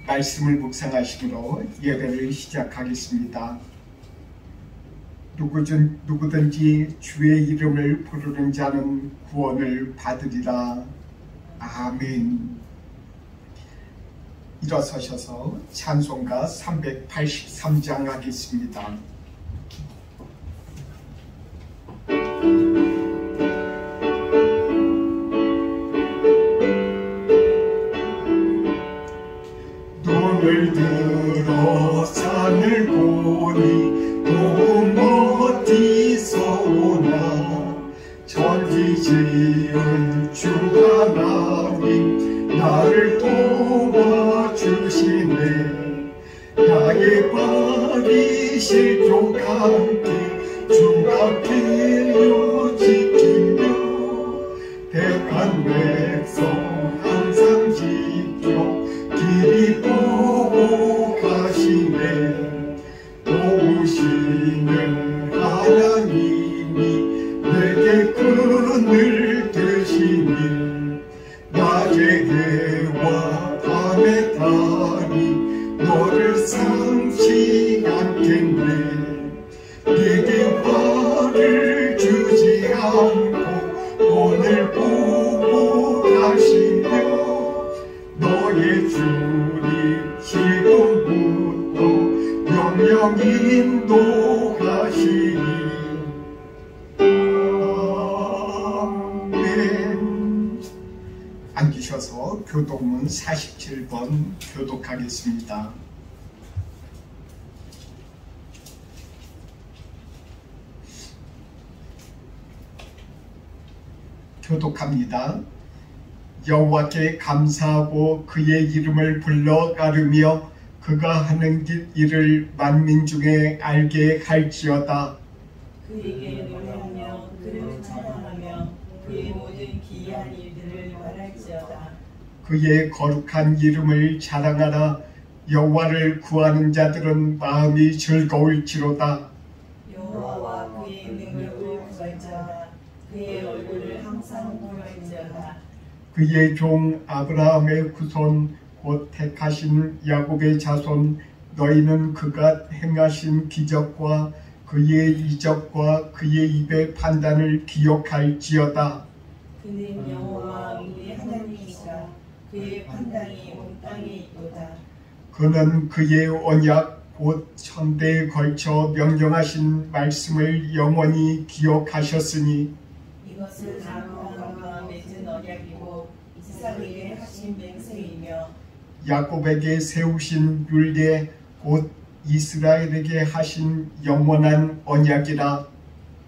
말씀을 묵상하심으로 예배를 시작하겠습니다. 누구든지 주의 이름을 부르는 자는 구원을 받으리라. 아멘. 일어서셔서 찬송가 383장 하겠습니다. 눈을 들어 산을 보니 도움 어디서 오나. 천지 지은 주 하나님 나를 도와주시네. 나의 발이 실족함께 주가 길로 지키며 택한 백성 항상 지켜 길이 보고 가시네. 도우시는 하나님이 내게 그늘 되시니. 낮의 해와 밤의 달이 너를 삼지 않겠네. 내게 화를 주지 않고 오늘 보고 가시며 너의 주님 지금부터 영영 인도하시니. 아멘. 앉으셔서 교독문 47번 교독하겠습니다. 교독합니다. 여호와께 감사하고 그의 이름을 불러 가르며 그가 하는 일을 만민 중에 알게 할지어다. 그에게 노래하며 그를 찬양하며 그의 모든 기이한 일들을 말할지어다. 그의 거룩한 이름을 자랑하라. 여호와를 구하는 자들은 마음이 즐거울지로다. 여호와와 그의 능력을 구할지어다. 그의 얼굴을 항상 보일지어다. 그의 종 아브라함의 후손 곧 택하신 야곱의 자손 너희는 그가 행하신 기적과 그의 이적과 그의 입의 판단을 기억할지어다. 그는 여호와 우리 하나님이시라. 그의 판단이 온 땅에 있도다. 그는 그의 언약 곧 천대에 걸쳐 명령하신 말씀을 영원히 기억하셨으니. 이것은 아브라함과 맺은 언약이고 이삭에게 하신 맹세이며 야곱에게 세우신 율례 곧 이스라엘에게 하신 영원한 언약이라.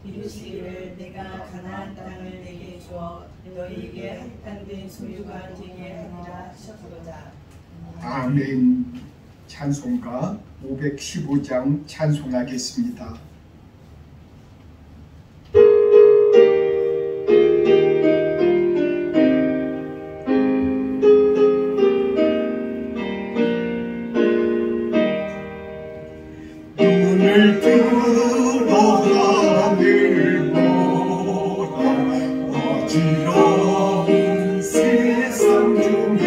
이르시기를 내가 가나안 땅을 내게 주어 너희에게 할당된 소유가 되게 하리라 하셨도다. 아멘. 찬송가 515장 찬송하겠습니다. 눈을 들어 하늘 보라. 어지러운 세상 중에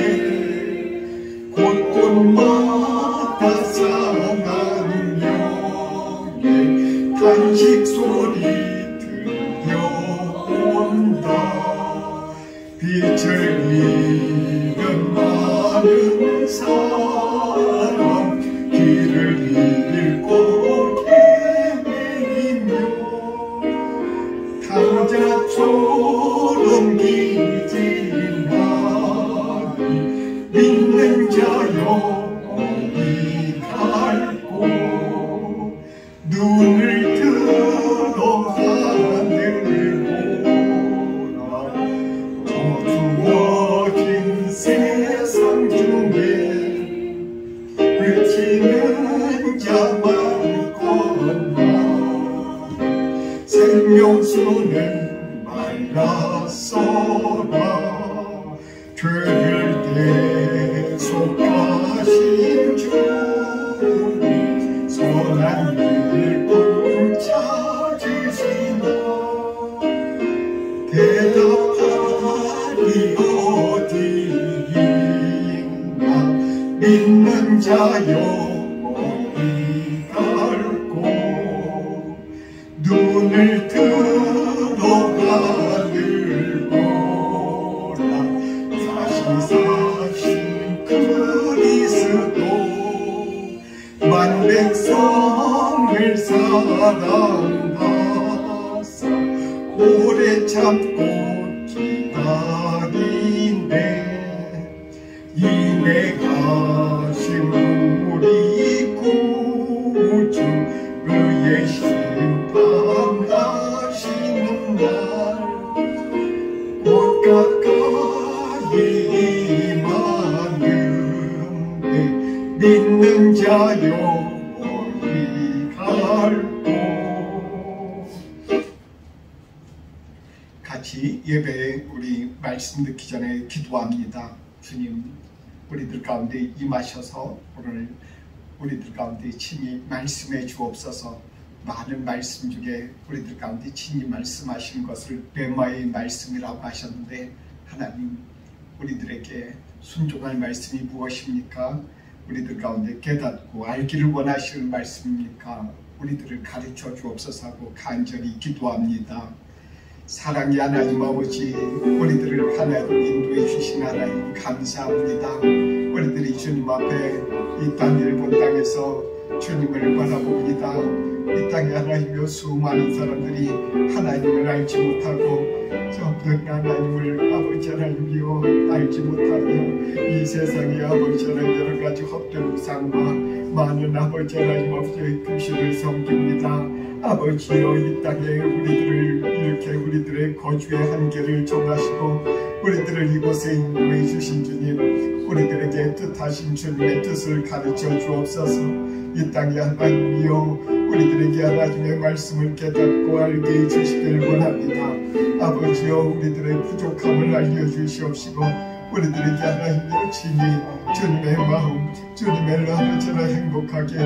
곳곳마다 상하는 영의 탄식 소리 들려온다. 빛을 잃은 많은 사람 길을 잃고 헤매이며 탕자처럼 기진하니 믿는 자 영원히 갈고. 눈을 들어 하늘 보라. 어두워진 세상 중에 외치는 자 많거나 생명수는 말랐어라. 죄를 대속하신 주님 선한 일꾼 찾으시나. 대답하리 어디 있나. 믿는 믿는 자여 어디 갈꼬 눈을 들어 하늘 보라 사신 그리스도 만백성을 사랑하사 오래 참고 기다리네 이내 가신 우리 구주 그의 심판하시는 날 곧 가까이 임하는데 믿는 자여 어디 갈꼬 같이 예배에 우리 말씀 듣기 전에 기도합니다. 주님 우리들 가운데 임하셔서 오늘 우리들 가운데 친히 말씀해 주옵소서. 많은 말씀 중에 우리들 가운데 친히 말씀하신 것을 레마의 말씀이라고 하셨는데 하나님 우리들에게 순종할 말씀이 무엇입니까? 우리들 가운데 깨닫고 알기를 원하시는 말씀입니까? 우리들을 가르쳐 주옵소서 하고 간절히 기도합니다. 사랑의 하나님 아버지 우리들을 하나님 인도해 주신 하나님 감사합니다. 우리들이 주님 앞에 이 땅 일본 땅에서 주님을 바라봅니다. 이 땅에 하나님이여 수많은 사람들이 하나님을 알지 못하고 저편 하나님을 아버지 하나님이여 알지 못하며 이 세상에 아버지 하나님 여러가지 헛된 우상과 많은 아버지 하나님 아버지의 금신을 섬깁니다. 아버지여 이 땅에 우리들을 이렇게 우리들의 거주의 한계를 정하시고 우리들을 이곳에 인도해 주신 주님 우리들에게 뜻하신 주님의 뜻을 가르쳐 주옵소서. 이 땅에 하나님이여 우리들에게 하나님의 말씀을 깨닫고 알게 해주시길 원합니다. 아버지여 우리들의 부족함을 알려주시옵시고 우리들에게 하나님의 친히 주님의 마음 주님의 아버지를 행복하게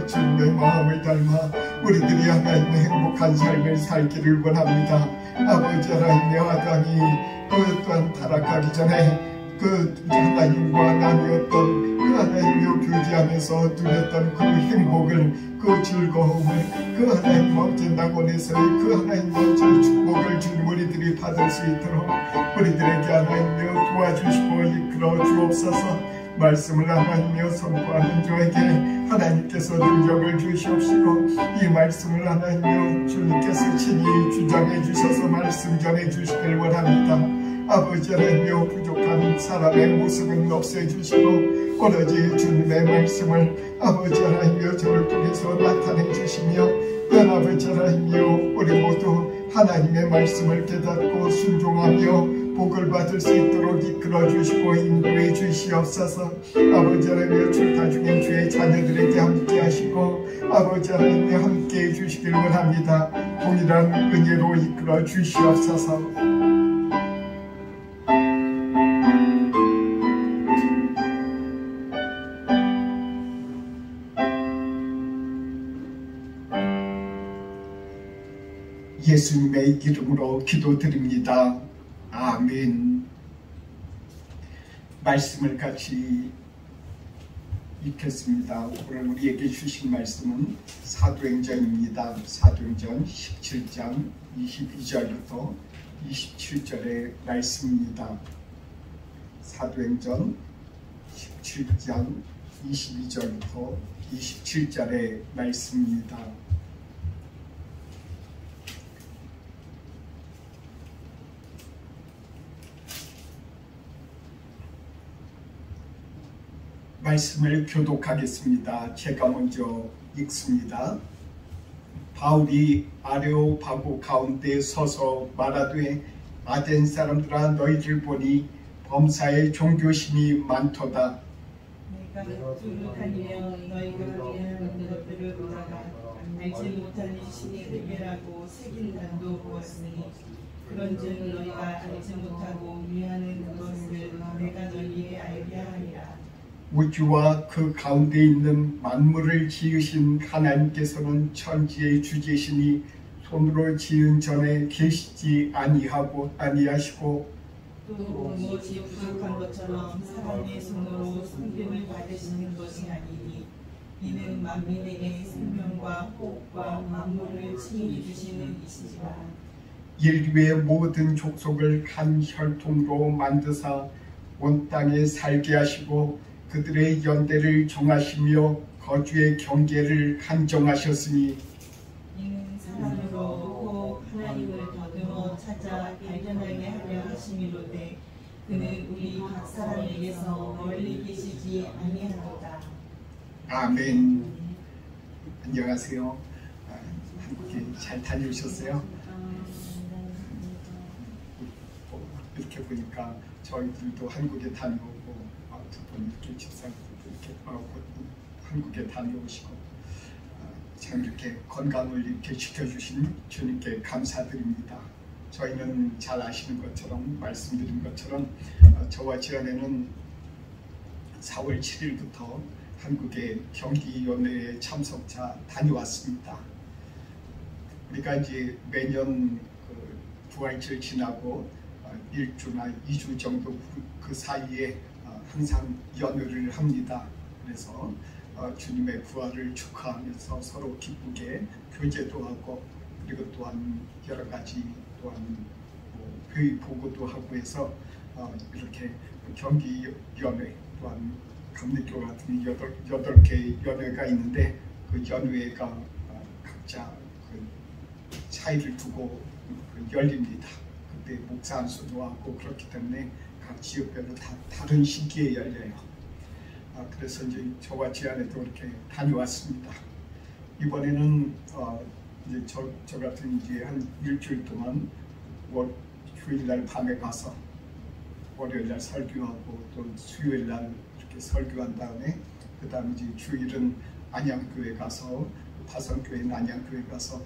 주님의 마음을 닮아 우리들이 하나님의 행복한 삶을 살기를 원합니다. 아버지 하나님의 아담이 그 또한 타락하기 전에 그 하나님과 나뉘었던 그 하나님을 교제하면서 누렸던 그 행복을 그 즐거움을 그 하나님 아버지 낙원에서의 그 하나님 아버지의 축복을 주님 우리들이 받을 수 있도록 우리들에게 하나님이여 도와주시고 이끌어 주옵소서. 말씀을 하나님이여 선포하는 저에게 하나님께서 능력을 주시옵시고 이 말씀을 하나님이여 주님께서 친히 주장해 주셔서 말씀 전해 주시길 원합니다. 아버지 하나님이여 부족한 사람의 모습은 없애주시고 오로지 주님의 말씀을 아버지 하나님이여 저를 통해서 나타내 주시며 또 아버지 하나님이여 우리 모두 하나님의 말씀을 깨닫고 순종하며 복을 받을 수 있도록 이끌어 주시고 인도해 주시옵소서. 아버지 하나님이여 출타 중인 주의 자녀들에게 함께 하시고 아버지 하나님이여 함께 해 주시길 원합니다. 동일한 은혜로 이끌어 주시옵소서. 예수님의 이름으로 기도드립니다. 아멘. 말씀을 같이 읽겠습니다. 오늘 우리에게 주신 말씀은 사도행전입니다. 사도행전 17장 22절부터 27절의 말씀입니다. 사도행전 17장 22절부터 27절의 말씀입니다. 말씀을 교독하겠습니다. 제가 먼저 읽습니다. 바울이 아레오파고 가운데 서서 말하되 아덴 사람들아 너희를 보니 범사에 종교심이 많도다. 내가 두루 다니며 너희가 미행하는 것들을 보다가 알지 못하는 신이 해결하고 새긴단도 보았으니 그런즉 너희가 알지 못하고 미하는 그것을 내가 너희에게 알게 하리라. 우주와 그 가운데 있는 만물을 지으신 하나님께서는 천지의 주제시니 손으로 지은 전에 계시지 아니하시고 또 무엇이 부족한 것처럼 사람의 손으로 섬김을 받으시는 것이 아니니 이는 만민에게 생명과 호흡과 만물을 친히 주시는 이시지라. 인류의 모든 족속을 한 혈통으로 만드사 온 땅에 살게 하시고 그들의 연대를 정하시며 거주의 경계를 한정하셨으니 이는 사람으로 꼭 하나님을 더듬어 찾아 발견하게 하려 하심이로되 그는 우리 각 사람에게서 멀리 계시지 아니하도다. 아멘. 안녕하세요. 한국에 잘 다녀오셨어요? 이렇게 보니까 저희들도 한국에 다녀오고 두 분 이렇게 집사님도 이렇게 한국에 다녀오시고 참 이렇게 건강을 이렇게 지켜주신 주님께 감사드립니다. 저희는 잘 아시는 것처럼 말씀드린 것처럼 저와 지연에는 4월 7일부터 한국의 경기연회에 참석자 다녀왔습니다. 우리가 이제 매년 부활절 지나고 1주나 2주 정도 그 사이에 항상 연회를 합니다. 그래서 주님의 부활을 축하하면서 서로 기쁘게 교제도 하고 그리고 또한 여러 가지 또한 회의 보고도 하고 해서 이렇게 경기연회 또한 감리교 같은 8개 연회가 있는데 그 연회가 각자 그 차이를 두고 열립니다. 그때 목사 안수도 하고 그렇기 때문에 각 지역별로 다 다른 시기에 열려요. 그래서 이제 저와 지안에도 이렇게 다녀왔습니다. 이번에는 이제 저 같은 이제 한 일주일 동안 주일날 밤에 가서 월요일날 설교하고 또 수요일날 이렇게 설교한 다음에 그 다음 이제 주일은 안양교회 가서 화성교회 안양교회 가서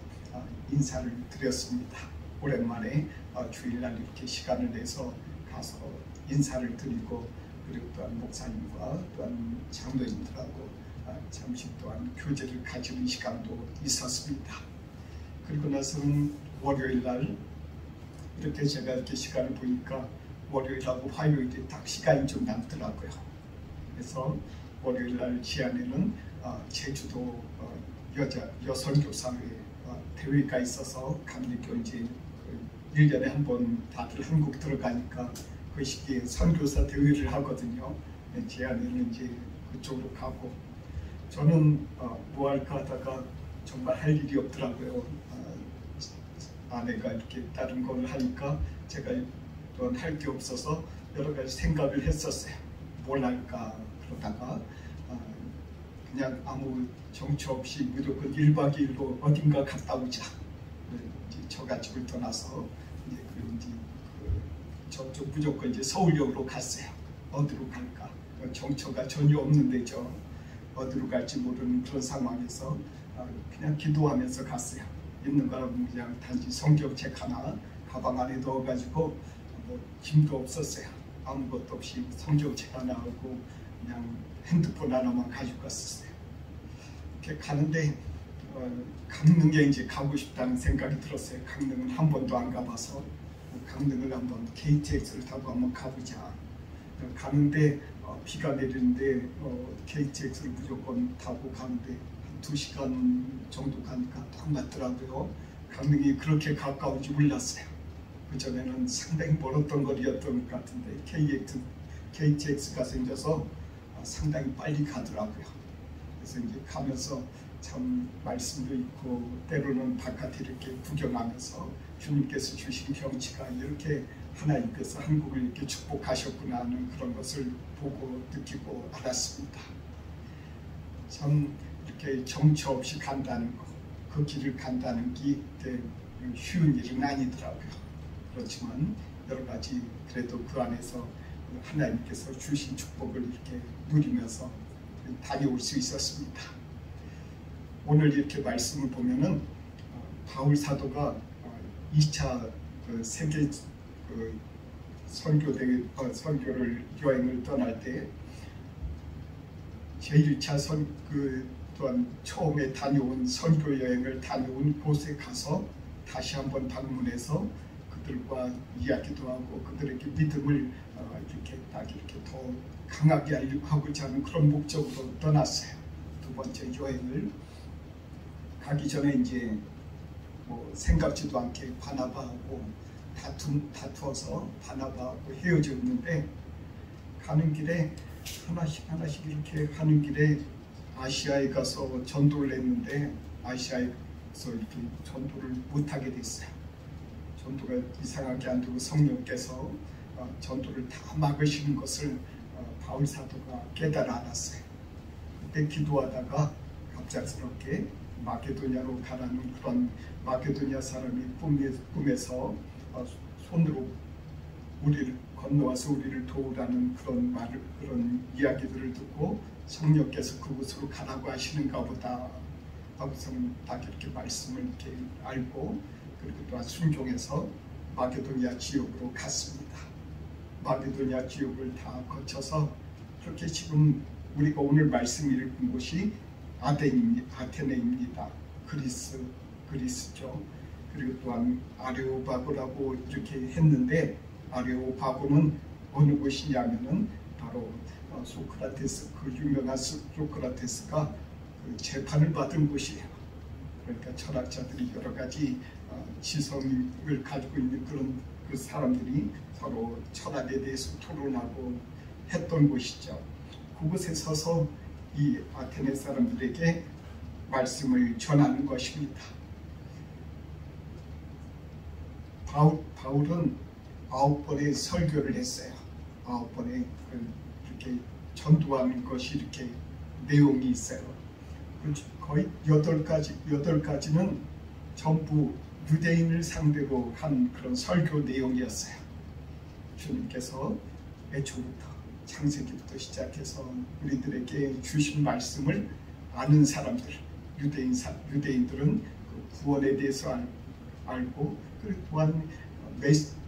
인사를 드렸습니다. 오랜만에 주일날 이렇게 시간을 내서 가서 인사를 드리고 그리고 또한 목사님과 또한 장로님들하고 잠시 또한 교제를 가지는 시간도 있었습니다. 그리고 나서는 월요일날 이렇게 제가 이렇게 시간을 보니까 월요일하고 화요일에 딱 시간이 좀 남더라고요. 그래서 월요일날 지안에는 제주도 여성교사회 대회가 있어서 감리교 이제 1년에 한 번 다들 한국 들어가니까 그 시기에 선교사 대회를 하거든요. 제 아내는 이제 그쪽으로 가고 저는 뭐 할까 하다가 정말 할 일이 없더라고요. 아내가 이렇게 다른 걸 하니까 제가 또한 할 게 없어서 여러 가지 생각을 했었어요. 뭘 할까 그러다가 그냥 아무 정처 없이 무조건 1박 2일로 어딘가 갔다 오자. 저가집을 떠나서 이제 그리고 이제 저쪽 무조건 이제 서울역으로 갔어요. 어디로 갈까? 정처가 전혀 없는 데죠. 어디로 갈지 모르는 그런 상황에서 그냥 기도하면서 갔어요. 있는 거는 그냥 단지 성경책 하나 가방 안에 넣어가지고 뭐 짐도 없었어요. 아무것도 없이 성경책 하나 하고 그냥 핸드폰 하나만 가지고 갔었어요. 이렇게 가는데 강릉에 이제 가고 싶다는 생각이 들었어요. 강릉은 한 번도 안 가봐서 강릉을 한번 KTX를 타고 한번 가보자. 가는데 비가 내리는데 KTX를 무조건 타고 가는데 한 2시간 정도 가니까 딱 맞더라고요. 강릉이 그렇게 가까운지 몰랐어요. 그전에는 상당히 멀었던 거리였던 것 같은데 KTX가 생겨서 상당히 빨리 가더라고요. 그래서 이제 가면서 참 말씀도 있고 때로는 바깥에 이렇게 구경하면서 주님께서 주신 경치가 이렇게 하나님께서 한국을 이렇게 축복하셨구나 하는 그런 것을 보고 느끼고 알았습니다. 참 이렇게 정처 없이 간다는 거, 그 길을 간다는 게 쉬운 일은 아니더라고요. 그렇지만 여러 가지 그래도 그 안에서 하나님께서 주신 축복을 이렇게 누리면서 다녀올 수 있었습니다. 오늘 이렇게 말씀을 보면은 바울 사도가 2차 세계 선교를 여행을 떠날 때 제1차 또한 처음에 다녀온 선교 여행을 다녀온 곳에 가서 다시 한번 방문해서 그 그들과 이야기도 하고 그들에게 믿음을 이렇게 딱 이렇게 더 강하게 하고자 하는 그런 목적으로 떠났어요. 두 번째 여행을 가기 전에 이제 뭐 생각지도 않게 바나바하고 다투어서 바나바하고 헤어졌는데, 가는 길에 하나씩 이렇게 가는 길에 아시아에 가서 전도를 했는데 아시아에서 이렇게 전도를 못하게 됐어요. 전도가 이상하게 안 되고 성령께서 전도를 다 막으시는 것을 바울 사도가 깨달아 알았어요. 그때 기도하다가 갑작스럽게 마게도냐로 가라는 그런 마게도냐 사람이 꿈에서 손으로 우리를 건너와서 우리를 도우라는 그런 이야기들을 듣고 성령께서 그곳으로 가라고 하시는가 보다 하고서는 딱 이렇게 말씀을 이렇게 알고, 그리고 또한 순종해서 마게도냐 지역으로 갔습니다. 마게도냐 지역을 다 거쳐서 그렇게 지금 우리가 오늘 말씀 읽은 곳이 아테네입니다. 그리스죠. 그리고 또한 아레오바고라고 이렇게 했는데, 아레오바고는 어느 곳이냐면은 바로 소크라테스, 그 유명한 소크라테스가 그 재판을 받은 곳이에요. 그러니까 철학자들이 여러 가지 지성을 가지고 있는 그런 그 사람들이 서로 철학에 대해서 토론하고 했던 곳이죠. 그곳에 서서 이 아테네 사람들에게 말씀을 전하는 것입니다. 바울은 9번의 설교를 했어요. 9번의 이렇게 전도하는 것이 이렇게 내용이 있어요. 거의 8가지는 전부 유대인을 상대로 한 그런 설교 내용이었어요. 주님께서 애초부터 창세기부터 시작해서 우리들에게 주신 말씀을 아는 사람들, 유대인들은 그 구원에 대해서 알고, 그리고 또한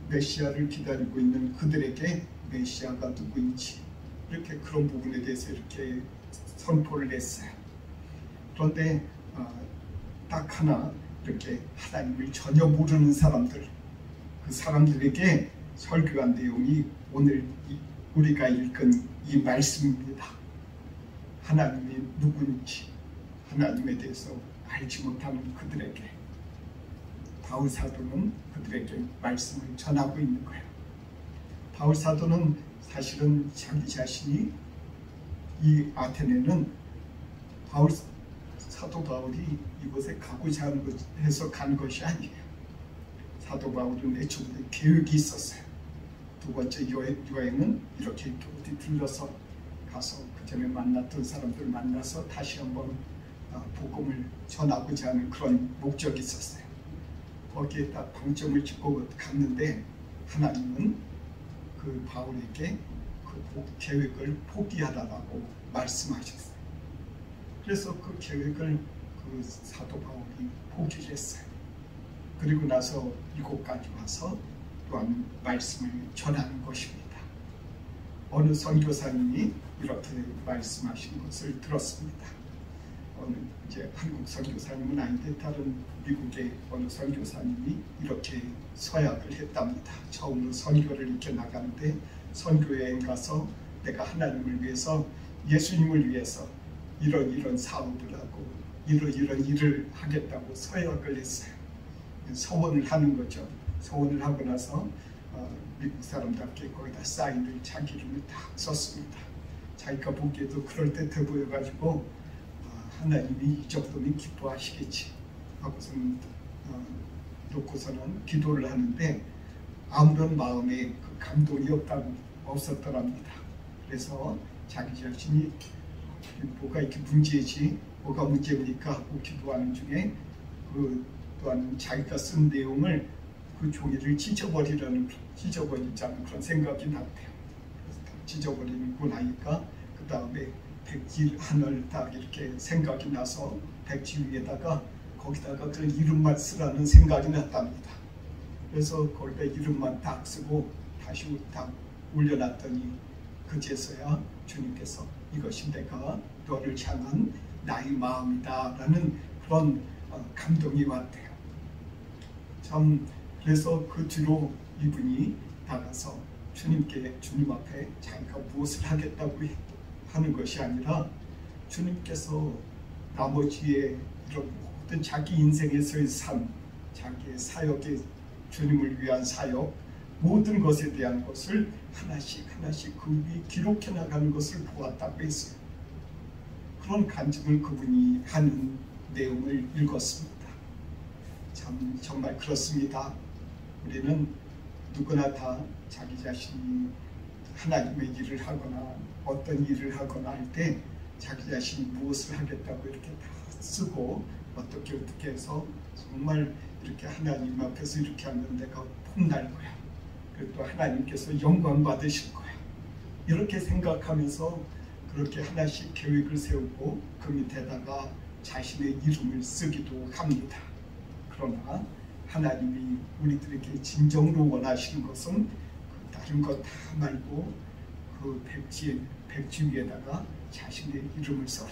메시아를 기다리고 있는 그들에게 메시아가 누구인지 이렇게 그런 부분에 대해서 이렇게 선포를 했어요. 그런데 딱 하나 이렇게 하나님을 전혀 모르는 사람들, 그 사람들에게 설교한 내용이 오늘 우리가 읽은 이 말씀입니다. 하나님이 누구인지, 하나님에 대해서 알지 못하는 그들에게 바울 사도는 그들에게 말씀을 전하고 있는 거예요. 바울 사도는 사실은 자기 자신이 이 아테네는 사도 바울이 이곳에 가고자 해서 간 것이 아니에요. 사도 바울은 애초부터 계획이 있었어요. 두 번째 여행은 이렇게 어디 들러서 가서 그 전에 만났던 사람들 만나서 다시 한번 복음을 전하고자 하는 그런 목적이 있었어요. 거기에 딱 방점을 찍고 갔는데 하나님은 그 바울에게 그 계획을 포기하라고 말씀하셨어요. 그래서 그 계획을 그 사도 바울이 포기를 했어요. 그리고 나서 이곳까지 와서 또한 말씀을 전하는 것입니다. 어느 선교사님이 이렇게 말씀하신 것을 들었습니다. 이제 한국 선교사님은 아닌데 다른 미국의 어느 선교사님이 이렇게 서약을 했답니다. 처음으로 선교를 이렇게 나가는데 선교여행 가서 내가 하나님을 위해서, 예수님을 위해서 이런 사업을 하고 이런 일을 하겠다고 서약을 했어요. 서원을 하는 거죠. 서원을 하고 나서 미국 사람답게 거기다 사인을 자기 이름을 다 썼습니다. 자기가 보기에도 그럴듯해 보여가지고 하나님이 이 정도면 기뻐하시겠지 하고서는 놓고서는 기도를 하는데 아무런 마음에 그 감동이 없었더랍니다. 그래서 자기 자신이 뭐가 이렇게 문제지, 뭐가 문제입니까 하고 기도하는 중에 그 또한 자기가 쓴 내용을 그 종이를 찢어버리자는 그런 생각이 났대요. 찢어버리고 나니까 그 다음에 백지 하나를 딱 이렇게 생각이 나서 백지 위에다가 거기다가 그 이름만 쓰라는 생각이 났답니다. 그래서 거기다 이름만 딱 쓰고 다시 딱 올려놨더니 그제서야 주님께서 이것이 내가 너를 향한 나의 마음이다 라는 그런 감동이 왔대요. 참 그래서 그 뒤로 이분이 나가서 주님 앞에 자기가 무엇을 하겠다고 하는 것이 아니라 주님께서 나머지의 이런 모든 자기 인생에서의 삶, 자기의 사역의 주님을 위한 사역, 모든 것에 대한 것을 하나씩 그 위에 기록해 나가는 것을 보았다고 했어요. 그런 간증을 그분이 하는 내용을 읽었습니다. 참 정말 그렇습니다. 우리는 누구나 다 자기 자신이 하나님의 일을 하거나 어떤 일을 하거나 할 때 자기 자신이 무엇을 하겠다고 이렇게 다 쓰고 어떻게 해서 정말 이렇게 하나님 앞에서 이렇게 하면 내가 폼날 거야. 그리고 또 하나님께서 영광 받으실 거야. 이렇게 생각하면서 그렇게 하나씩 계획을 세우고 그 밑에다가 자신의 이름을 쓰기도 합니다. 그러나 하나님이 우리들에게 진정으로 원하시는 것은 다른 것 다 말고 그 백지 위에다가 자신의 이름을 써라.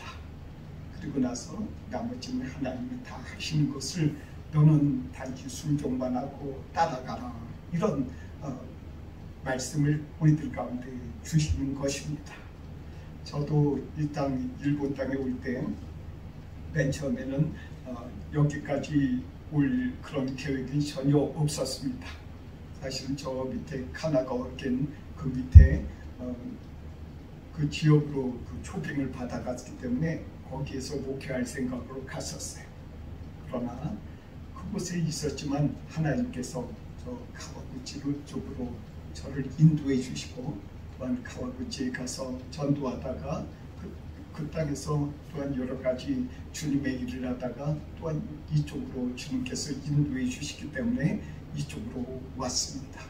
그리고 나서 나머지는 하나님이 다 하시는 것을 너는 단지 순종만 하고 따라가라. 이런 말씀을 우리들 가운데 주시는 것입니다. 저도 이 땅 일본 땅에 올 때 맨 처음에는 여기까지 올 그런 계획이 전혀 없었습니다. 사실은 저 밑에 카나가와県그 밑에 그 지역으로 그 초빙을 받아갔기 때문에 거기에서 목회할 생각으로 갔었어요. 그러나 그곳에 있었지만 하나님께서 저 카와구치 쪽으로 저를 인도해 주시고 또한 카와구치에 가서 전도하다가 그 땅에서 또한 여러 가지 주님의 일을 하다가 또한 이쪽으로 주님께서 인도해 주시기 때문에 이쪽으로 왔습니다.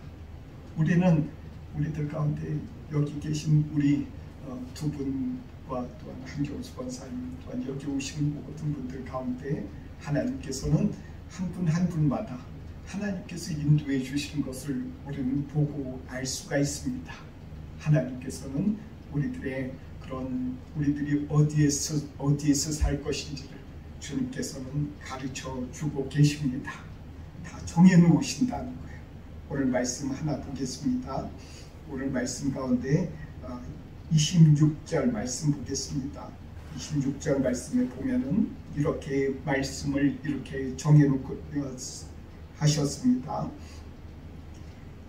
우리들 가운데 여기 계신 우리 두 분과 또한 한경수 권사님 또한 여기 오시는 모든 분들 가운데 하나님께서는 한 분 한 분마다 하나님께서 인도해 주시는 것을 우리는 보고 알 수가 있습니다. 하나님께서는 우리들이 어디에서 살 것인지를 주님께서는 가르쳐 주고 계십니다. 다 정해 놓으신다는 거예요. 오늘 말씀 하나 보겠습니다. 오늘 말씀 가운데 26절 말씀 보겠습니다. 26절 말씀에 보면은 이렇게 말씀을 이렇게 정해놓고 하셨습니다.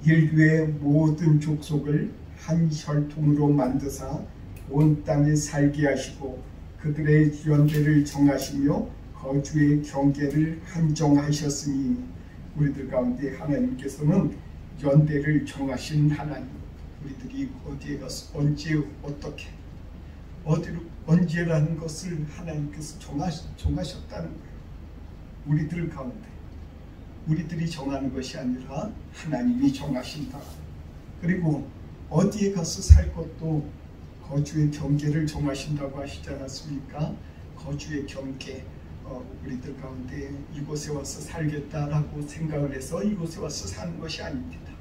인류의 모든 족속을 한 혈통으로 만드사 온 땅에 살게 하시고 그들의 연대를 정하시며 거주의 경계를 한정하셨으니 우리들 가운데 하나님께서는 연대를 정하신 하나님, 우리들이 어디에 가서 언제 어떻게 어디로 언제라는 것을 하나님께서 정하셨다는 거예요. 우리들 가운데 우리들이 정하는 것이 아니라 하나님이 정하신다. 그리고 어디에 가서 살 것도 거주의 경계를 정하신다고 하시지 않았습니까? 거주의 경계, 우리들 가운데 이곳에 와서 살겠다라고 생각을 해서 이곳에 와서 사는 것이 아닙니다.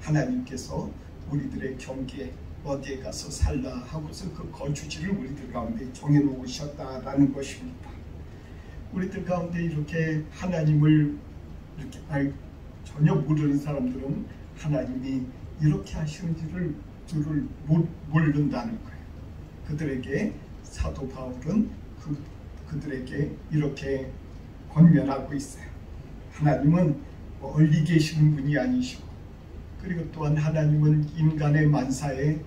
하나님께서 우리들의 경계, 어디에 가서 살라 하고서 그 거주지를 우리들 가운데 정해놓으셨다라는 것입니다. 우리들 가운데 이렇게 하나님을 이렇게 전혀 모르는 사람들은 하나님이 이렇게 하시는 줄을 모른다는 거예요. 그들에게 사도 바울은 그들에게 이렇게 권면하고 있어요. 하나님은 멀리 계시는 분이 아니시고, 그리고 또한 하나님은 인간의 만사에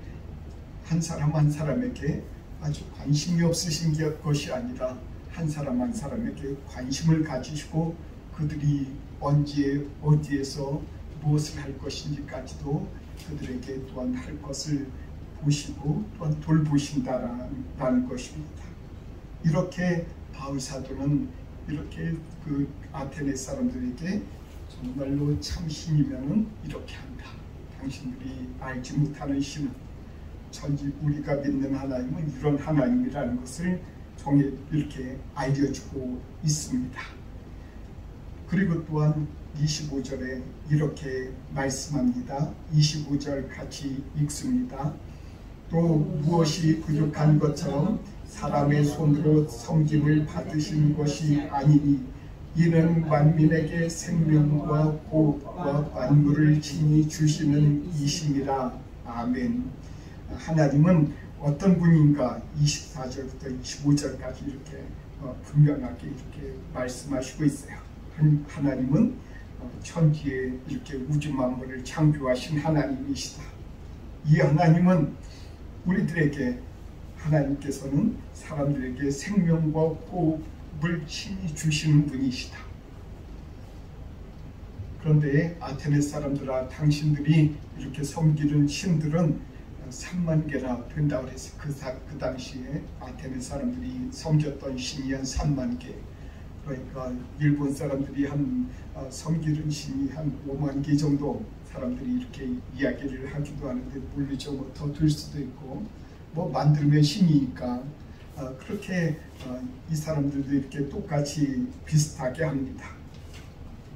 한 사람 한 사람에게 아주 관심이 없으신 것이 아니라 한 사람 한 사람에게 관심을 가지시고 그들이 언제 어디에서 무엇을 할 것인지까지도 그들에게 또한 할 것을 보시고 또한 돌보신다라는 것입니다. 이렇게 바울 사도는 이렇게 그 아테네 사람들에게 정말로 참 신이면은 이렇게 한다. 당신들이 알지 못하는 신은 전지 우리가 믿는 하나님은 이런 하나님이라는 것을 이렇게 알려주고 있습니다. 그리고 또한 25절에 이렇게 말씀합니다. 25절 같이 읽습니다. 또 무엇이 부족한 것처럼 사람의 손으로 섬김을 받으신 것이 아니니 이는 만민에게 생명과 호흡과 만물을 친히 주시는 이심이라. 아멘. 하나님은 어떤 분인가 24절부터 25절까지 이렇게 분명하게 이렇게 말씀하시고 있어요. 하나님은 천지에 이렇게 우주 만물을 창조하신 하나님이시다. 이 하나님은 우리들에게, 하나님께서는 사람들에게 생명과 호흡을 친히 주시는 분이시다. 그런데 아테네 사람들아, 당신들이 이렇게 섬기는 신들은 3만 개나 된다고 해서 그 당시에 아테네 사람들이 섬겼던 신이 한 3만 개. 그러니까 일본 사람들이 한 섬기는 신이 한 5만 개 정도 사람들이 이렇게 이야기를 하기도 하는데, 물리죠. 뭐 더 될 수도 있고, 뭐 만들면 신이니까 그렇게 이 사람들도 이렇게 똑같이 비슷하게 합니다.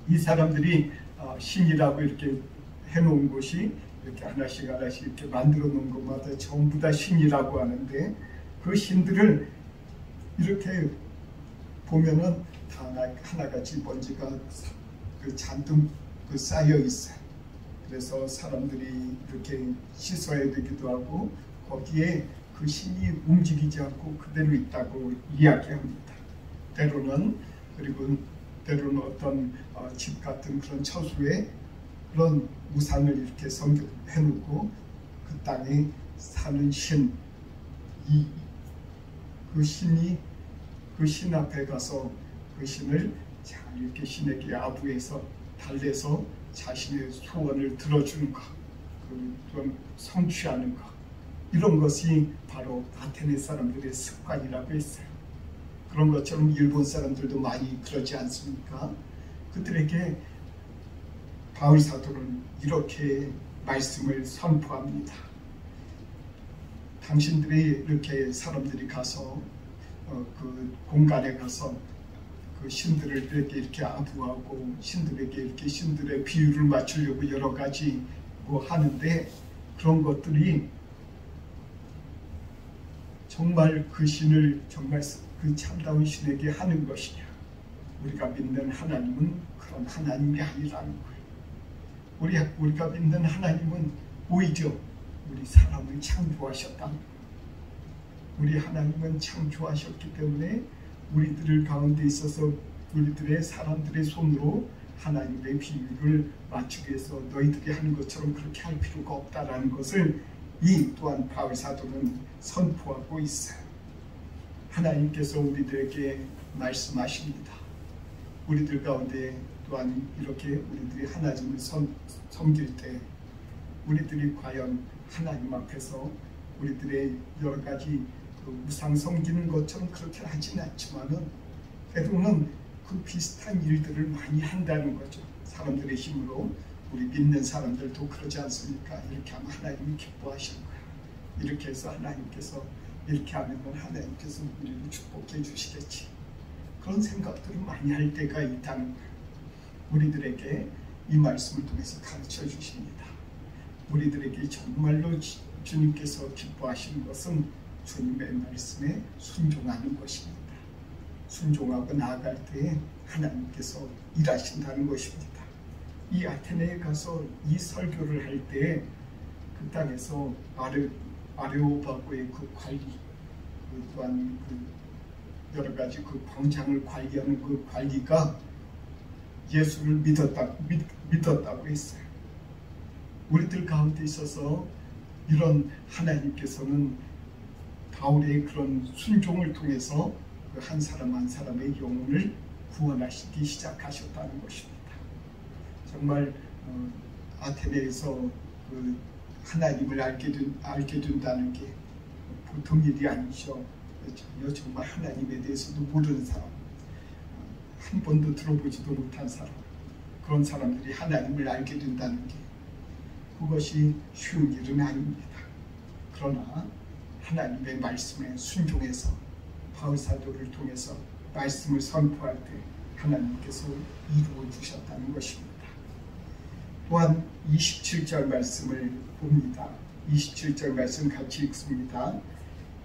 이 사람들이 신이라고 이렇게 해놓은 것이 이렇게 하나씩 이렇게 만들어 놓은 것마다 전부 다 신이라고 하는데, 그 신들을 이렇게 보면은 다 하나같이 먼지가 잔뜩 쌓여 있어요. 그래서 사람들이 이렇게 씻어야 되기도 하고, 거기에 그 신이 움직이지 않고 그대로 있다고 이야기합니다. 때로는 어떤 집 같은 그런 처수에 그런 우상을 이렇게 해놓고 그 땅에 사는 신, 그 신이 그 신 앞에 가서 그 신을 잘 이렇게 신에게 아부해서 달래서 자신의 소원을 들어주는 것, 좀 성취하는 것, 이런 것이 바로 아테네 사람들의 습관이라고 했어요. 그런 것처럼 일본 사람들도 많이 그러지 않습니까? 그들에게 바울 사도는 이렇게 말씀을 선포합니다. 당신들이 이렇게 사람들이 가서 그 공간에 가서 그 신들을 이렇게 아부하고 신들에게 이렇게 신들의 비유를 맞추려고 여러 가지 뭐 하는데, 그런 것들이 정말 그 신을 정말 그 참다운 신에게 하는 것이냐? 우리가 믿는 하나님은 그런 하나님이 아니라는 거예요. 우리가 믿는 하나님은 오히려 우리 사람을 창조하셨다. 우리 하나님은 창조하셨기 때문에 우리들 가운데 있어서 우리들의 사람들의 손으로 하나님의 비유를 맞추기 위해서 너희들이 하는 것처럼 그렇게 할 필요가 없다라는 것을 이 또한 바울 사도는 선포하고 있어요. 하나님께서 우리들에게 말씀하십니다. 우리들 가운데 또한 이렇게 우리들이 하나님을 섬길 때 우리들이 과연 하나님 앞에서 우리들의 여러 가지 우상 섬기는 것처럼 그렇게 하지는 않지만은 때로는 그 비슷한 일들을 많이 한다는 거죠. 사람들의 힘으로. 우리 믿는 사람들도 그러지 않습니까? 이렇게 하면 하나님이 기뻐하실 거야. 이렇게 해서 하나님께서 이렇게 하면 하나님께서 우리를 축복해 주시겠지. 그런 생각들을 많이 할 때가 있다는 거예요. 우리들에게 이 말씀을 통해서 가르쳐 주십니다. 우리들에게 정말로 주님께서 기뻐하시는 것은 주님의 말씀에 순종하는 것입니다. 순종하고 나아갈 때 하나님께서 일하신다는 것입니다. 이 아테네에 가서 이 설교를 할 때 그 땅에서 아레오파고의 그 관리, 또한 여러 가지 그 광장을 관리하는 그 관리가 예수를 믿었다고 했어요. 우리들 가운데 있어서 이런 하나님께서는 바울의 그런 순종을 통해서 그 한 사람 한 사람의 영혼을 구원하시기 시작하셨다는 것입니다. 정말 아테네에서 그 하나님을 알게 된다는 게 보통 일이 아니죠. 전혀 정말 하나님에 대해서도 모르는 사람, 한 번도 들어보지도 못한 사람, 그런 사람들이 하나님을 알게 된다는 게 그것이 쉬운 일은 아닙니다. 그러나 하나님의 말씀에 순종해서 바울 사도를 통해서 말씀을 선포할 때 하나님께서 이루어 주셨다는 것입니다. 또한 27절 말씀을 봅니다. 27절 말씀 같이 읽습니다.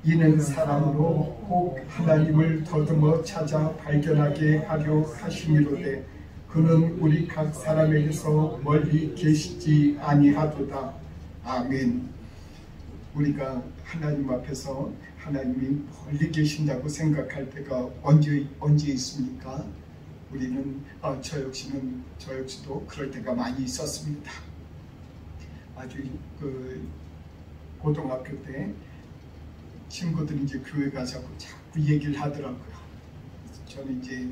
이는 사람으로 꼭 하나님을 더듬어 찾아 발견하게 하려 하심이로되 그는 우리 각 사람에게서 멀리 계시지 아니하도다. 아멘. 우리가 하나님 앞에서 하나님이 멀리 계신다고 생각할 때가 언제 있습니까? 우리는 저 역시도 그럴 때가 많이 있었습니다. 아주 고등학교 때 친구들이 이제 교회 가자고 자꾸 얘기를 하더라고요. 저는 이제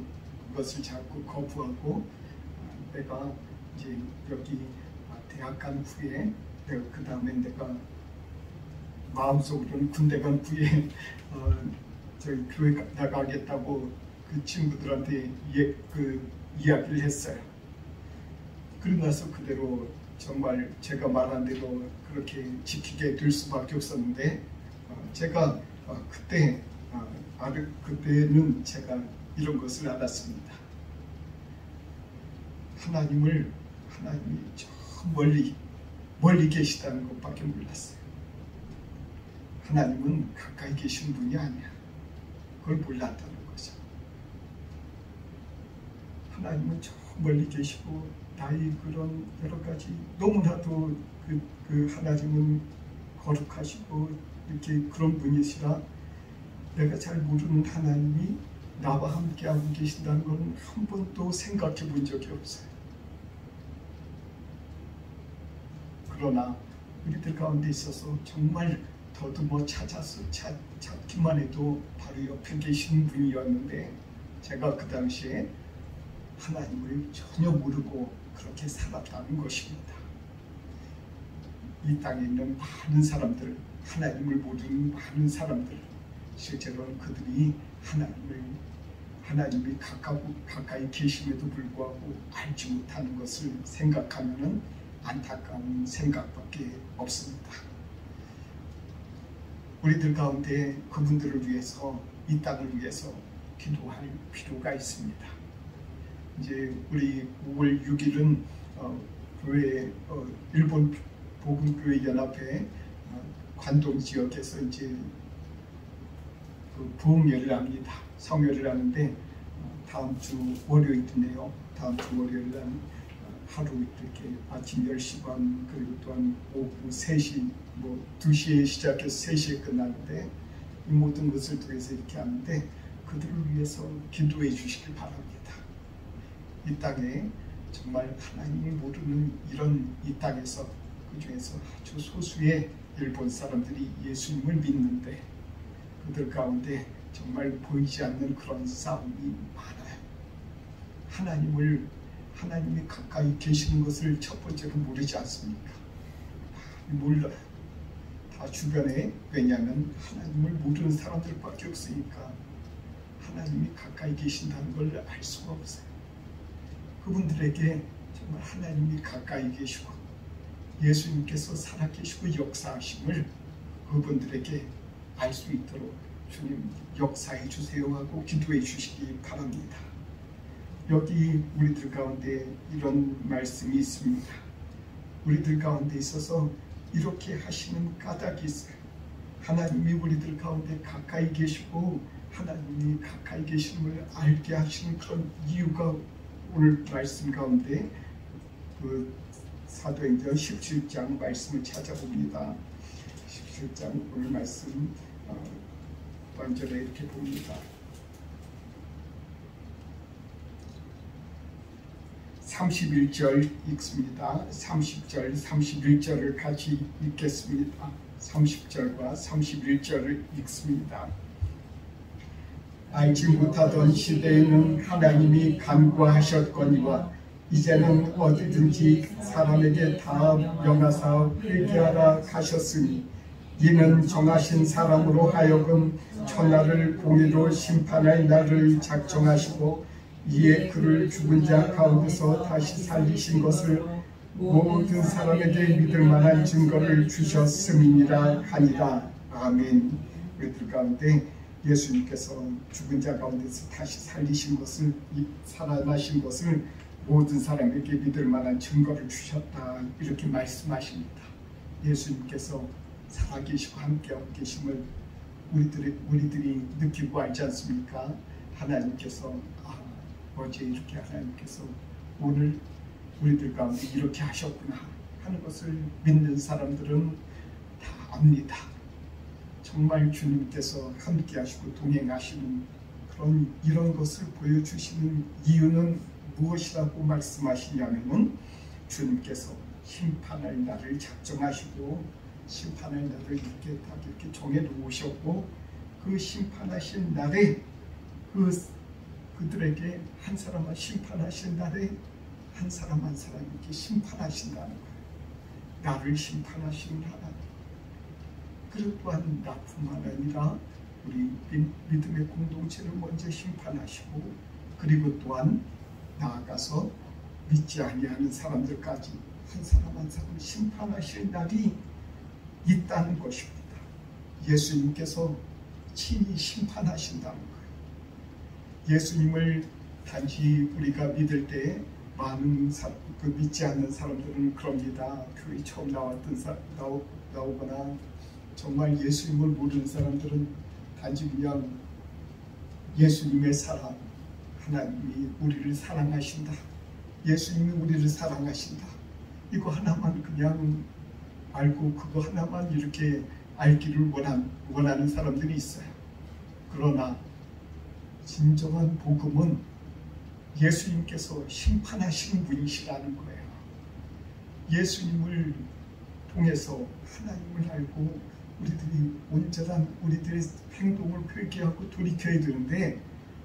그것을 자꾸 거부하고 내가 이제 여기 대학 간 후에 그 다음에 내가 마음속으로는 군대 간 후에 저희 교회 나가겠다고 그 친구들한테 이야기를 했어요. 그러고 나서 그대로 정말 제가 말한 대로 그렇게 지키게 될 수밖에 없었는데 제가 그때는 제가 이런 것을 알았습니다. 하나님이 저 멀리 계시다는 것밖에 몰랐어요. 하나님은 가까이 계신 분이 아니야. 그걸 몰랐다는 거죠. 하나님은 저 멀리 계시고 나의 그런 여러 가지 너무나도 그 하나님은 거룩하시고 이렇게 그런 분이시라 내가 잘 모르는 하나님이 나와 함께하고 계신다는 것은 한 번도 생각해 본 적이 없어요. 그러나 우리들 가운데 있어서 정말 더듬어 찾아서 찾기만 해도 바로 옆에 계신 분이었는데 제가 그 당시에 하나님을 전혀 모르고 그렇게 살았다는 것입니다. 이 땅에 있는 많은 사람들, 하나님을 모르는 많은 사람들, 실제로는 그들이 하나님이 가까이 계심에도 불구하고 알지 못하는 것을 생각하면 안타까운 생각밖에 없습니다. 우리들 가운데 그분들을 위해서, 이 땅을 위해서 기도할 필요가 있습니다. 이제 우리 5월 6일은 일본 복음교회 연합회 관동 지역에서 이제 부흥회를 합니다. 성회를 하는데 다음 주 월요일이네요. 다음 주 월요일 날 하루 이렇게 아침 10시 반 그리고 또한 오후 3시 2시에 시작해서 3시에 끝나는데 이 모든 것을 통해서 이렇게 하는데 그들을 위해서 기도해 주시길 바랍니다. 이 땅에 정말 하나님을 모르는 이 땅에서 그 중에서 아주 소수의 일본 사람들이 예수님을 믿는데 그들 가운데 정말 보이지 않는 그런 싸움이 많아요. 하나님이 가까이 계시는 것을 첫 번째로 모르지 않습니까? 몰라요. 다 주변에, 왜냐하면 하나님을 모르는 사람들밖에 없으니까 하나님이 가까이 계신다는 걸 알 수가 없어요. 그분들에게 정말 하나님이 가까이 계시고 예수님께서 살아계시고 역사하심을 그분들에게 알 수 있도록 주님 역사해 주세요 하고 기도해 주시기 바랍니다. 여기 우리들 가운데 이런 말씀이 있습니다. 우리들 가운데 있어서 이렇게 하시는 까닭이 있어요. 하나님이 우리들 가운데 가까이 계시고 하나님이 가까이 계심을 알게 하시는 그런 이유가 오늘 말씀 가운데 그 사도행전 17장 말씀을 찾아봅니다. 17장 오늘 말씀 완전히 이렇게 봅니다. 31절 읽습니다. 30절, 31절을 같이 읽겠습니다. 30절과 31절을 읽습니다. 알지 못하던 시대에는 하나님이 간구하셨거니와 이제는 어디든지 사람에게 다 명하사 회개하라 하셨으니 이는 정하신 사람으로 하여금 천하를 공의로 심판할 날을 작정하시고 이에 그를 죽은 자 가운데서 다시 살리신 것을 모든 사람에게 믿을 만한 증거를 주셨음이니라 하니라. 아멘. 우리들 가운데 예수님께서 죽은 자 가운데서 다시 살리신 것을, 살아나신 것을 모든 사람에게 믿을 만한 증거를 주셨다, 이렇게 말씀하십니다. 예수님께서 살아계시고 함께하고 계심을 우리들이 느끼고 알지 않습니까? 하나님께서 어제 이렇게 하나님께서 오늘 우리들 가운데 이렇게 하셨구나 하는 것을 믿는 사람들은 다 압니다. 정말 주님께서 함께 하시고 동행하시는 이런 것을 보여주시는 이유는 무엇이라고 말씀하시냐면은 주님께서 심판할 날을 작정하시고 심판할 날을 이렇게 정해 놓으셨고 그 심판하신 날에 그들에게 한 사람 심판하신 날에 한 사람 한 사람 이렇게 심판하신다는 거예요. 나를 심판하시는 하나님. 그리고 또한 나뿐만 아니라 우리 믿음의 공동체를 먼저 심판하시고 그리고 또한 나아가서 믿지 아니하는 사람들까지 한 사람 한 사람 심판하실 날이 있다는 것입니다. 예수님께서 친히 심판하신다는 거예요. 예수님을 단지 우리가 믿을 때 많은 믿지 않는 사람들은 그럽니다. 교회 처음 나오거나 정말 예수님을 모르는 사람들은 단지 그냥 예수님의 사랑, 하나님이 우리를 사랑하신다, 예수님이 우리를 사랑하신다, 이거 하나만 그냥 알고 그거 하나만 이렇게 알기를 원하는 사람들이 있어요. 그러나 진정한 복음은 예수님께서 심판하시는 분이시라는 거예요. 예수님을 통해서 하나님을 알고 우리들이 온전한 우리들의 행동을 회개하고 돌이켜야 되는데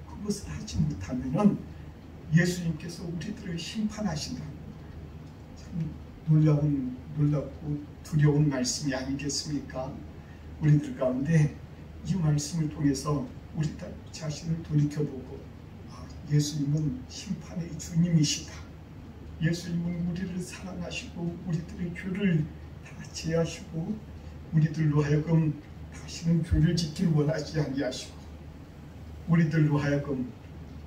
그것을 하지 못하면은 예수님께서 우리들을 심판하신다고. 참 놀랍고 두려운 말씀이 아니겠습니까? 우리들 가운데 이 말씀을 통해서 우리 자신을 돌이켜보고 예수님은 심판의 주님이시다. 예수님은 우리를 사랑하시고 우리들의 죄를 다 제하시고 우리들로 하여금 다시는 죄를 짓길 원하지 아니하시고 우리들로 하여금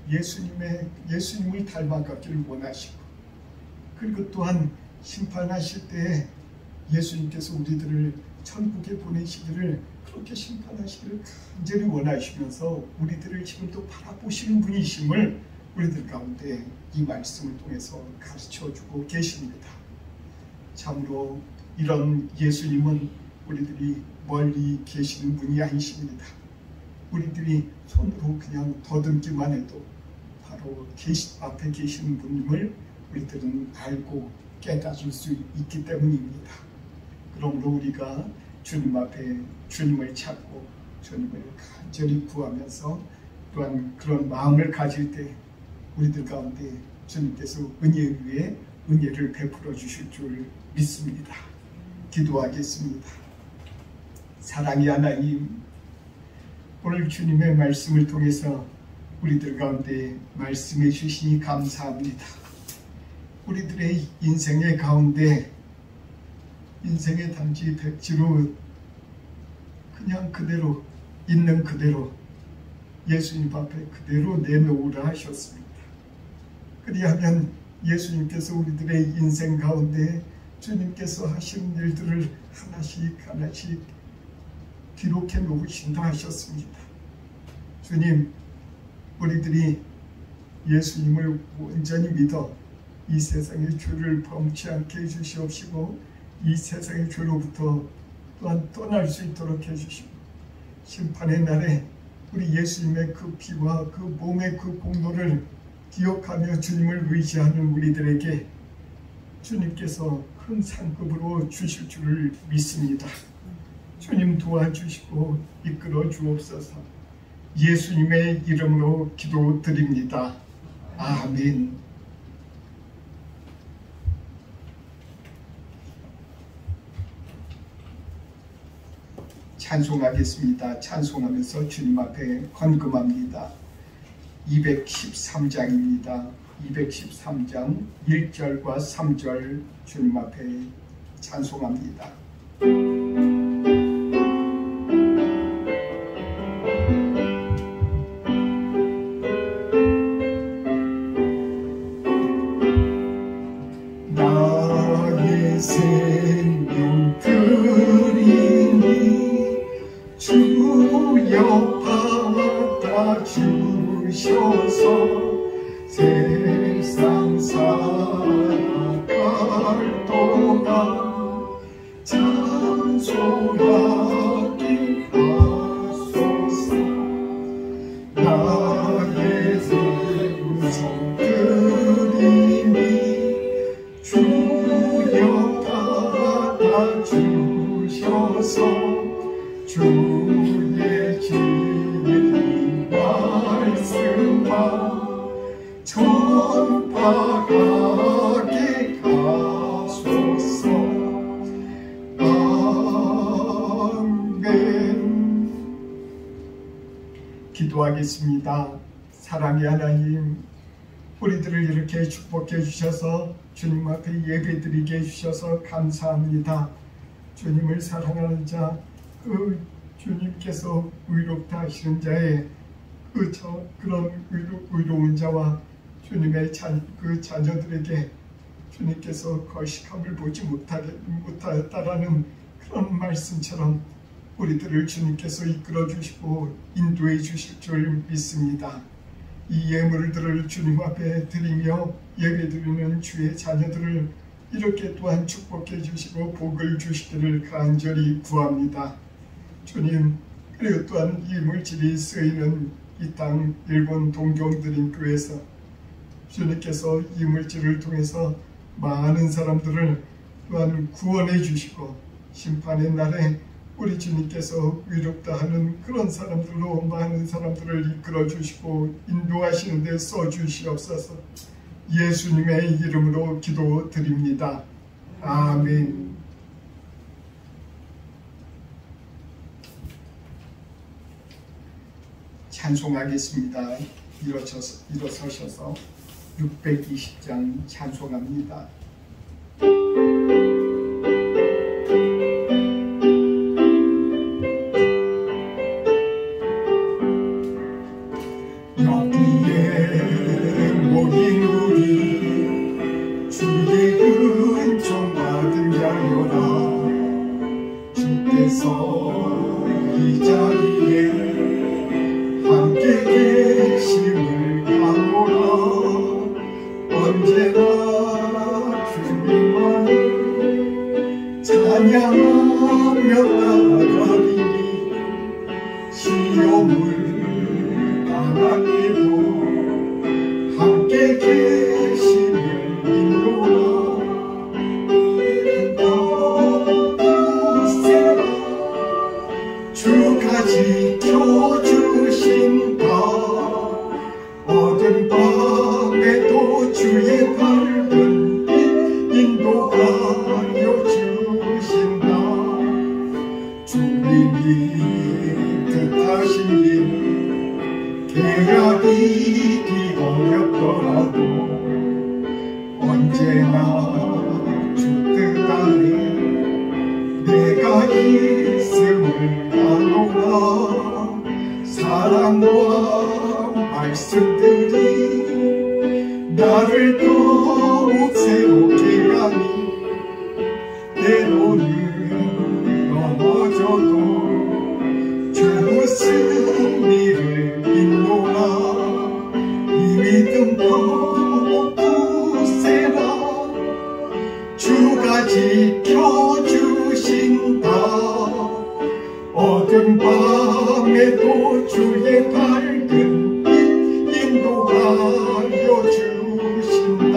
예수님을 닮아가기를 원하시고 그리고 또한 심판하실 때 예수님께서 우리들을 천국에 보내시기를 그렇게 심판하시기를 간절히 원하시면서 우리들을 지금도 바라보시는 분이심을 우리들 가운데 이 말씀을 통해서 가르쳐주고 계십니다. 참으로 이런 예수님은 우리들이 멀리 계시는 분이 아니십니다. 우리들이 손으로 그냥 더듬기만 해도 바로 앞에 계시는 분임을 우리들은 알고 깨달을 수 있기 때문입니다. 그러므로 우리가 주님 앞에 주님을 찾고 주님을 간절히 구하면서 또한 그런 마음을 가질 때 우리들 가운데 주님께서 은혜 위에 은혜를 베풀어 주실 줄 믿습니다. 기도하겠습니다. 사랑의 하나님, 오늘 주님의 말씀을 통해서 우리들 가운데 말씀해 주시니 감사합니다. 우리들의 인생의 가운데 인생의 단지 백지로 그냥 그대로 있는 그대로 예수님 앞에 그대로 내놓으라 하셨습니다. 그리하면 예수님께서 우리들의 인생 가운데 주님께서 하신 일들을 하나씩 기록해 놓으신다 하셨습니다. 주님, 우리들이 예수님을 온전히 믿어 이 세상의 죄를 범치 않게 해주시옵시고 이 세상의 죄로부터 또한 떠날 수 있도록 해주시고 심판의 날에 우리 예수님의 그 피와 그 몸의 그 공로를 기억하며 주님을 의지하는 우리들에게 주님께서 큰 상급으로 주실 줄을 믿습니다. 주님 도와주시고 이끌어 주옵소서. 예수님의 이름으로 기도드립니다. 아멘. 찬송하겠습니다. 찬송하면서 주님 앞에 헌금합니다. 213장입니다. 213장 1절과 3절 주님 앞에 찬송합니다. 나의 생명 드리니 주 찬송하게 하소서. 나의 음성 들으니 주여 받아주셔서 주의 진리 말씀만 전파하게 하소서. 아멘. 기도하겠습니다. 사랑의 하나님, 우리들을 이렇게 축복해 주셔서 주님 앞에 예배드리게 해주셔서 감사합니다. 주님을 사랑하는 자, 그 주님께서 의롭다 하시는 자의 그런 의로운 자와 주님의 그 자녀들에게 주님께서 거식함을 보지 못하였다라는 그런 말씀처럼 우리들을 주님께서 이끌어 주시고 인도해 주실 줄 믿습니다. 이 예물들을 주님 앞에 드리며 예배드리는 주의 자녀들을 이렇게 또한 축복해 주시고 복을 주시기를 간절히 구합니다. 주님, 그리고 또한 이 물질이 쓰이는 이 땅 일본 동경드림교회에서 주님께서 이 물질을 통해서 많은 사람들을 또한 구원해 주시고 심판의 날에 우리 주님께서 의롭다 하는 그런 사람들로 많은 사람들을 이끌어 주시고 인도하시는 데 써주시옵소서. 예수님의 이름으로 기도드립니다. 아멘. 찬송하겠습니다. 일어서셔서 620장 찬송합니다. 여기에 모인 우리 주의 은총 받은 자여라. 주께서 이 자리에 함께 계심을 가노라. 언제나 주님만을 찬양하며 나아가리니 시험을 당하기도 함께 계심을 인도라. 너무세라 주가 지켜주신다. 어둠 밤에도 주의 밝은 빛 인도하여 주신다. 주님이 뜻하신 일 계략이 어렵더라도 언제나 주 뜻 안에 내가 있음을 아노라. 사랑과 말씀들이 나를 더욱 새롭게 하니 때로는 넘어져도 주 승리를 인노라. 이 믿음 더욱 굳세라. 주가 지켜주신다. 어두운 밤에도 주의 밝은 빛 인도하여 주신다.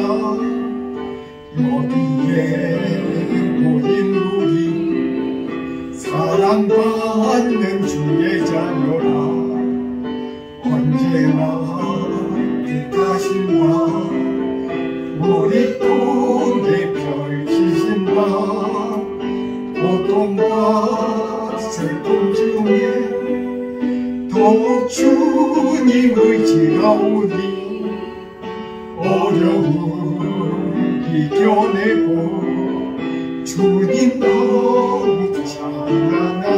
여기에 모인 우리 사랑받는 주의 자녀라. 언제나 뜻하심과 머리통에 펼치신다. 고통과 슬픔 중에 더욱 주님 의지하오니 어려움 이겨내고 주님 더욱 찬양하라.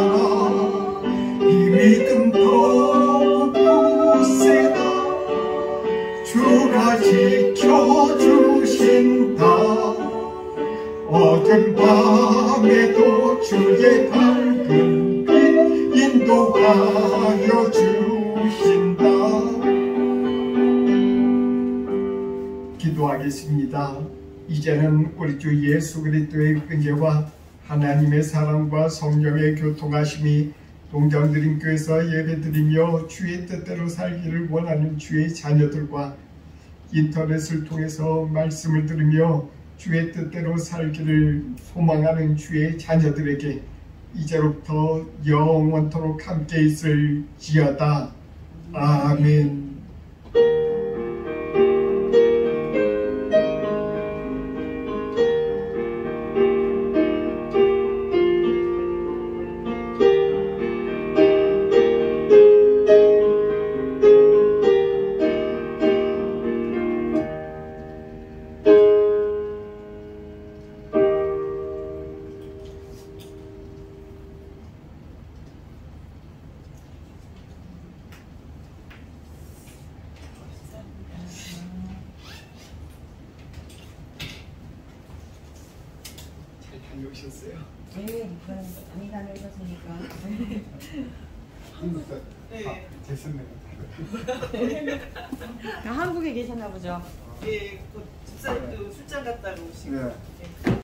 이 믿음 더욱 굳세다. 주가 지켜주신다. 어두운 밤에도 주의 밝은 빛 인도하여 주신다. 기도하겠습니다. 이제는 우리 주 예수 그리스도의 은혜와 하나님의 사랑과 성령의 교통하심이 동정드림교회에서 예배드리며 주의 뜻대로 살기를 원하는 주의 자녀들과 인터넷을 통해서 말씀을 들으며 주의 뜻대로 살기를 소망하는 주의 자녀들에게 이제로부터 영원토록 함께 있을지어다. 아멘. 다녀오셨어요? 네, 많이 다녀오셨으니까. 한국에 네. 됐었네요. 한국에 계셨나 보죠? 예, 그 집사님도 출장 갔다 오시고. 네. 예.